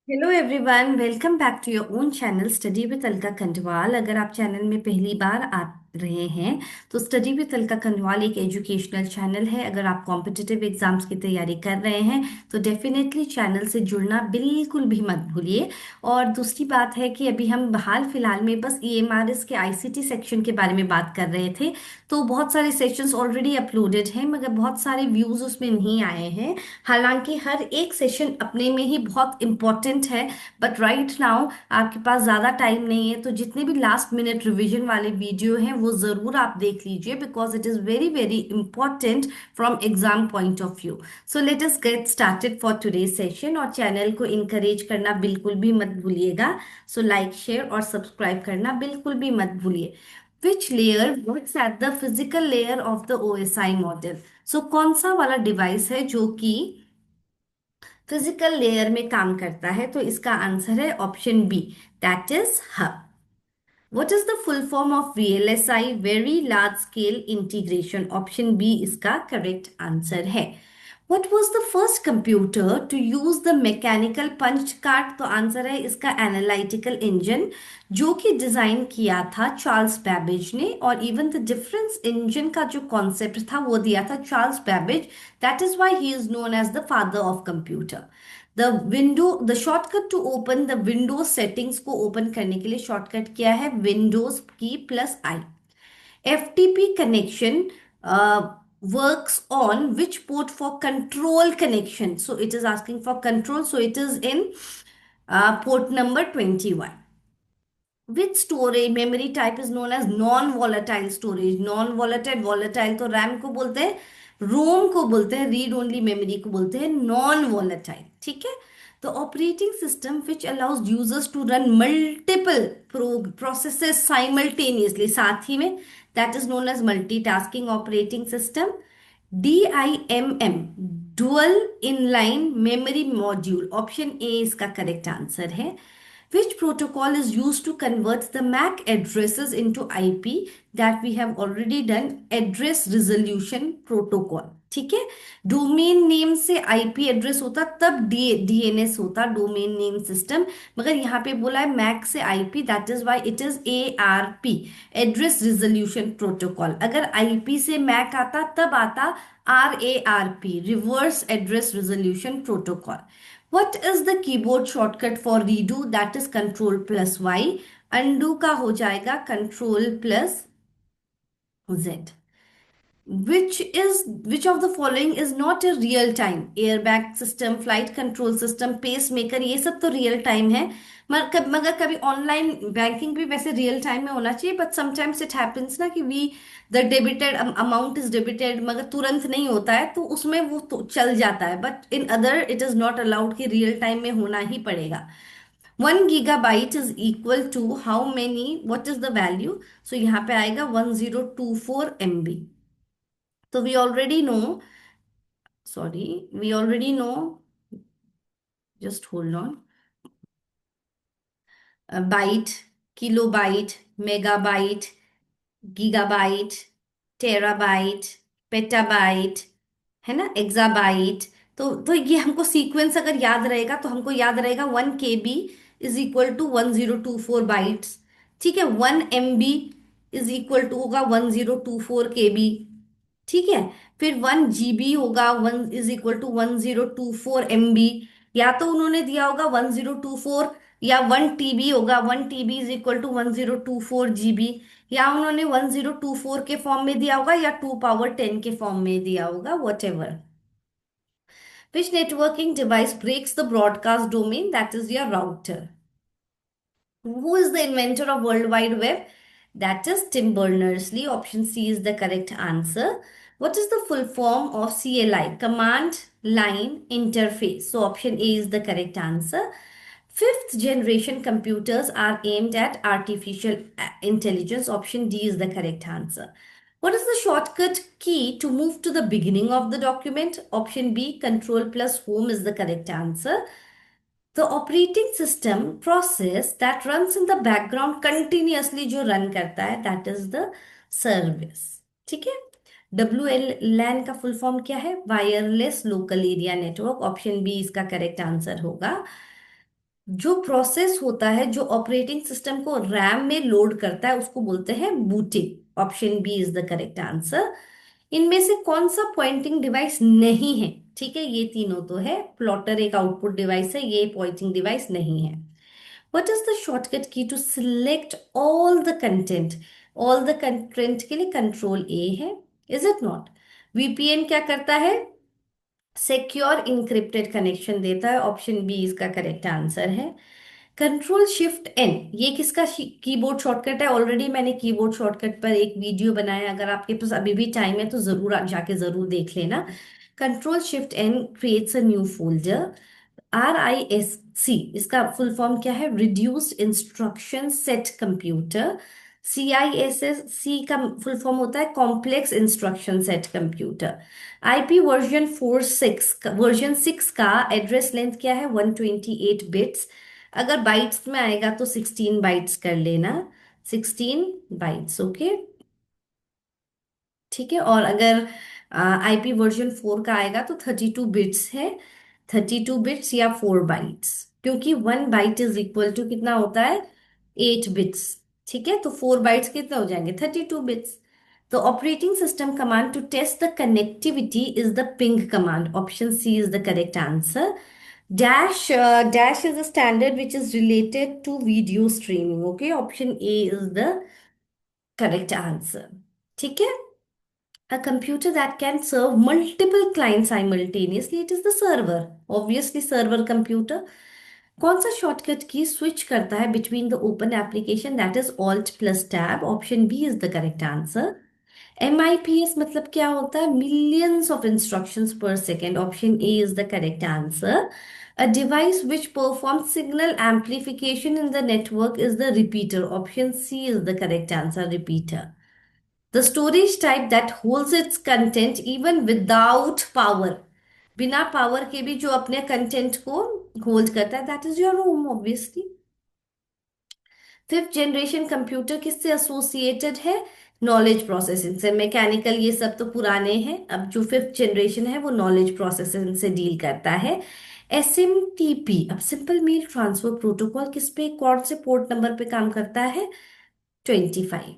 Hello everyone, welcome back to your own channel study with Alka Khandwal. अगर आप channel में पहली बार आ रहे हैं तो स्टडी विद अलका खंडवाल एक एजुकेशनल चैनल है। अगर आप कॉम्पिटिटिव एग्जाम्स की तैयारी कर रहे हैं तो डेफिनेटली चैनल से जुड़ना बिल्कुल भी मत भूलिए। और दूसरी बात है कि अभी हम हाल फिलहाल में बस ईएमआरएस के आईसीटी सेक्शन के बारे में बात कर रहे थे। तो बहुत सारे सेशंस ऑलरेडी अपलोडेड हैं मगर बहुत सारे व्यूज उसमें नहीं आए हैं। हालांकि हर एक सेशन अपने में ही बहुत इंपॉर्टेंट है। बट राइट नाउ आपके पास ज़्यादा टाइम नहीं है, तो जितने भी लास्ट मिनट रिवीजन वाले वीडियो हैं वो ज़रूर आप देख लीजिए, because it is very very important from exam point of view. So let us get started for today session. और चैनल को इनकरेज करना बिल्कुल भी मत भूलिएगा। सो लाइक शेयर और सब्सक्राइब करना बिल्कुल भी मत भूलिए। Which layer works at the physical layer of the OSI model? सो कौन सा वाला डिवाइस है जो कि फिजिकल लेयर में काम करता है? तो इसका आंसर है option B, that is hub. What is the full form of VLSI? Very large scale integration. Option B इसका correct answer है। What was the first computer to use the mechanical punch card? तो answer है इसका analytical engine, जो कि design किया था Charles Babbage ने। और इवन द डिफरेंस इंजन का जो कॉन्सेप्ट था वो दिया था Charles Babbage. That is why he is known as the father of computer. The shortcut to open the Windows settings को ओपन करने के लिए शॉर्टकट क्या है? Windows key plus I. FTP connection works on which port for control connection? So it is asking for control, so it is in port number 21। Which storage memory type is known as non volatile storage? Non volatile, volatile तो RAM को बोलते हैं, रोम को बोलते हैं, read only memory को बोलते हैं नॉन वॉलेटाइल। ठीक है। तो operating system which allows users to run multiple processes simultaneously, साथ ही में, that is known as multitasking operating system. DIMM, dual inline memory module. Option A इसका करेक्ट आंसर है। Which protocol is used to convert the MAC addresses into IP? That we have already done, address resolution protocol. ठीक है। Domain name से IP address होता तब DNS होता, domain name system. मगर यहाँ पे बोला है मैक से IP, that is why it is ARP, address resolution protocol. अगर आईपी से मैक आता तब आता RARP, reverse address resolution protocol. What is the keyboard shortcut for redo? That is Control plus Y. Undo का हो जाएगा Control plus Z. Which of the following is not a real time? Airbag system, flight control system, pacemaker, ये सब तो real time है। मगर कभी online banking भी वैसे रियल टाइम में होना चाहिए, बट समटाइम्स इट हैपेंस ना कि we the debited amount is debited मगर तुरंत नहीं होता है, तो उसमें वो तो चल जाता है, but in other it is not allowed कि रियल टाइम में होना ही पड़ेगा। 1 GB is equal to how many, what is the value? So यहाँ पे आएगा 1024 MB। So we already know, sorry, we already know, just hold on. Byte, kilobyte, megabyte, gigabyte, terabyte, petabyte, है ना, exabyte. तो ये हमको सीक्वेंस अगर याद रहेगा तो हमको याद रहेगा 1 KB is equal to 1024 bytes. ठीक है। 1 MB इज इक्वल टू होगा 1024 KB। ठीक है। फिर 1 GB होगा, 1 इज इक्वल टू 1024 MB। या तो उन्होंने दिया होगा 1024, या 1 TB होगा, 1 TB is equal to 1024 GB। या उन्होंने 1024 के फॉर्म में दिया होगा या 2 पावर 10 के फॉर्म में दिया होगा, whatever. Which networking device breaks the broadcast domain? That is your router. Who is the inventor of World Wide Web? That is Tim Berners-Lee. Option C is the correct answer. What is the full form of CLI? Command Line Interface. So option A is the correct answer. Fifth generation computers are aimed at artificial intelligence. Option D is the correct answer. What is the shortcut key to move to the beginning of the document? Option B, Control plus Home is the correct answer. The operating system process that runs in the background continuously जो run करता है, that is the service. ठीक है। W L लैन का full form क्या है? Wireless local area network. Option B इसका correct answer होगा। जो प्रोसेस होता है जो ऑपरेटिंग सिस्टम को रैम में लोड करता है उसको बोलते हैं booting. Option B is the correct answer. इनमें से कौन सा पॉइंटिंग डिवाइस नहीं है? ठीक है, ये तीनों तो है। प्लॉटर एक आउटपुट डिवाइस है, ये पॉइंटिंग डिवाइस नहीं है। What is the shortcut key to select all the content? All the content के लिए कंट्रोल ए है, इज इट नॉट? वीपीएन क्या करता है? सिक्योर इंक्रिप्टेड कनेक्शन देता है। ऑप्शन बी इसका करेक्ट आंसर है। कंट्रोल शिफ्ट एन, ये किसका कीबोर्ड शॉर्टकट है? ऑलरेडी मैंने कीबोर्ड शॉर्टकट पर एक वीडियो बनाया, अगर आपके पास अभी भी टाइम है तो जरूर आप जाके जरूर देख लेना। Control shift N creates a new folder. RISC इसका फुल फॉर्म क्या है? Reduced instruction set computer. CISC का फुल फॉर्म होता है complex instruction set computer. IP version 6 का एड्रेस लेंथ क्या है? 128 बिट्स। अगर बाइट्स में आएगा तो 16 बाइट्स कर लेना। 16 बाइट्स, ओके। ठीक है, और अगर IP वर्जन 4 का आएगा तो 32 बिट्स है। 32 बिट्स या 4 बाइट्स, क्योंकि 1 बाइट इज इक्वल टू कितना होता है? 8 बिट्स। ठीक है, तो 4 बाइट्स कितने हो जाएंगे? 32 बिट्स। तो operating system command to test the connectivity is the ping command. Option C is the correct answer. Dash is a standard which is related to video streaming. Okay, option A is the correct answer. ठीक है, a computer that can serve multiple clients simultaneously, it is the server. Obviously server computer. कौन सा shortcut की switch करता है between the open application? That is alt plus tab. Option B is the correct answer. MIPS मतलब क्या होता है? Millions of instructions per second. Option A is the correct answer. A device which performs signal amplification in the network is the repeater. Option C is the correct answer, repeater. The storage type that holds its content even without power. बिना power के भी जो अपने content को hold करता है, that is your ROM obviously. Fifth generation computer किससे associated है? नॉलेज प्रोसेसिंग से। मैकेनिकल ये सब तो पुराने हैं, अब जो फिफ्थ जनरेशन है वो नॉलेज प्रोसेसिंग से डील करता है। SMTP, अब सिंपल मेल ट्रांसफर प्रोटोकॉल, किस पे कौन से पोर्ट नंबर पे काम करता है? 25।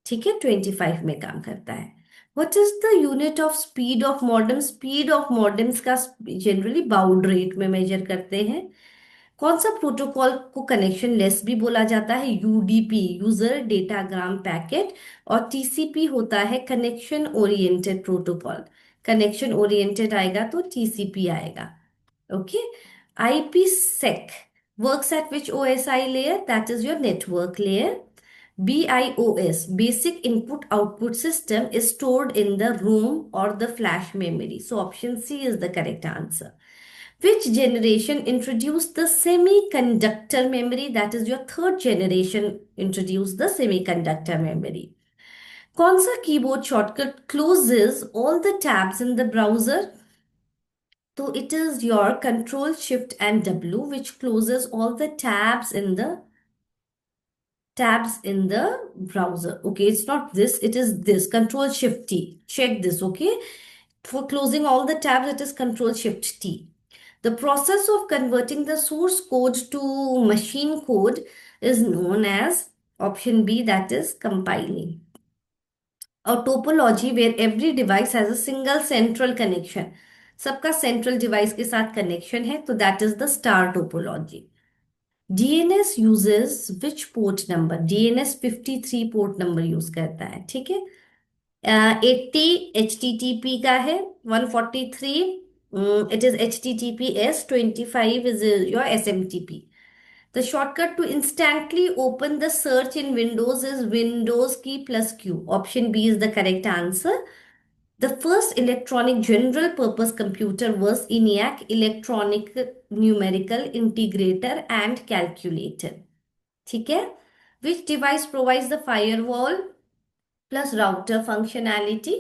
ठीक है, 25 में काम करता है। What is the unit of speed of modem? Speed of modems का जनरली बाउड रेट में मेजर करते हैं। कौन सा प्रोटोकॉल को कनेक्शन लेस भी बोला जाता है? UDP, user datagram packet. और TCP होता है connection oriented protocol. Connection oriented आएगा तो TCP आएगा। Okay. IPsec works at which OSI layer? That is your network layer. BIOS, basic input output system, is stored in the ROM or the flash memory. So option C is the correct answer. Which generation introduced the semiconductor memory? That is your third generation introduced the semiconductor memory. कौन सा keyboard shortcut closes all the tabs in the browser? So it is your Control Shift and W which closes all the tabs in the browser. Okay, it's not this, it is this. Control Shift T. Check this, okay? For closing all the tabs, it is Control Shift T. The process of converting the source code to machine code is known as option B, that is compiling. A topology where every device has a single central connection. सबका central device के साथ connection है, तो that is the star topology. DNS uses which port number? DNS 53 port number use करता है। ठीक है, 80 HTTP का है, 143 it is HTTPS, 25 is your SMTP. The shortcut to instantly open the search in Windows is Windows key plus Q. Option B is the correct answer. The first electronic general purpose computer was ENIAC, Electronic Numerical Integrator and Calculator. ठीक है, which device provides the firewall plus router functionality?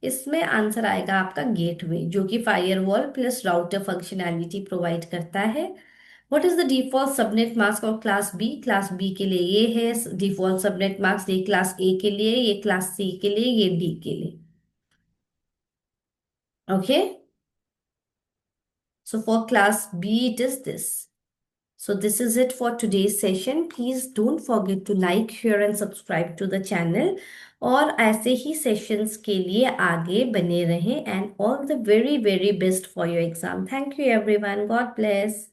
इसमें answer आएगा आपका gateway, जो कि firewall plus router functionality provide करता है। What is the default subnet mask of class B? Class B के लिए ये है डिफॉल्ट सबनेट मास्क, ये क्लास ए के लिए, ये क्लास सी के लिए, ये डी के लिए। Okay. So for class B, it is this. So this is it for today's session. Please don't forget to like, share and subscribe to the channel. और ऐसे ही सेशंस के लिए आगे बने रहें, and all the very very best for your exam. Thank you everyone. God bless.